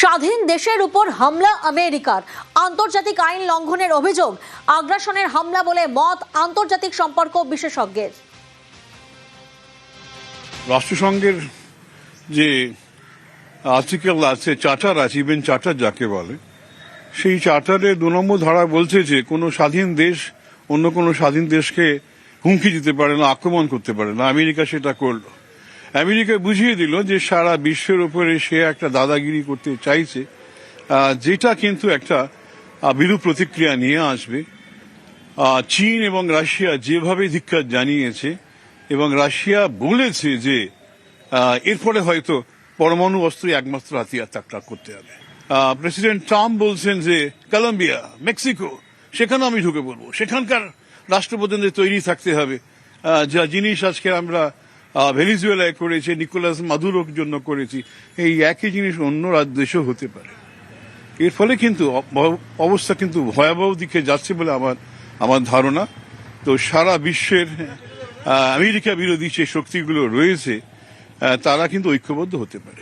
স্বাধীন দেশের উপর হামলা আমেরিকার, আন্তর্জাতিক আইন লঙ্ঘনের অভিযোগ, আগ্রাসনের হামলা বলে মত আন্তর্জাতিক সম্পর্ক বিশেষজ্ঞের। রাষ্ট্রসংঘের যে আর্টিকেল আছে, চার্টার আছে, ইভেন চার্টার যাকে বলে, সেই চার্টারে 2 নম্বর ধারা বলছে যে কোনো স্বাধীন দেশ অন্য কোনো স্বাধীন দেশকে হুমকি দিতে পারে না, আক্রমণ করতে পারে না। আমেরিকা সেটা করল। আমেরিকা বুঝিয়ে দিল যে সারা বিশ্বের উপরে সে একটা দাদাগিরি করতে চাইছে, যেটা কিন্তু একটা বিরূপ প্রতিক্রিয়া নিয়ে আসবে। চীন এবং রাশিয়া যেভাবে ধিক্কার জানিয়েছে এবং রাশিয়া বলেছে যে এরপরে হয়তো পরমাণু অস্ত্রই একমাত্র হাতিয়ার তাকে করতে হবে। প্রেসিডেন্ট ট্রাম্প বলছেন যে কলম্বিয়া, মেক্সিকো, সেখানে আমি ঢুকে পড়বো, সেখানকার রাষ্ট্রপ্রধানদের তৈরি থাকতে হবে। যা জিনিস আজকে আমরা ভেনিজুয়েলায় করেছি, নিকোলাস মাদুরোর জন্য করেছি, এই একই জিনিস অন্য দেশেও হতে পারে। এর ফলে কিন্তু অবস্থা কিন্তু ভয়াবহ দিকে যাচ্ছে বলে আমার ধারণা। তো সারা বিশ্বের আমেরিকা বিরোধী যে শক্তিগুলো রয়েছে তারা কিন্তু ঐক্যবদ্ধ হতে পারে।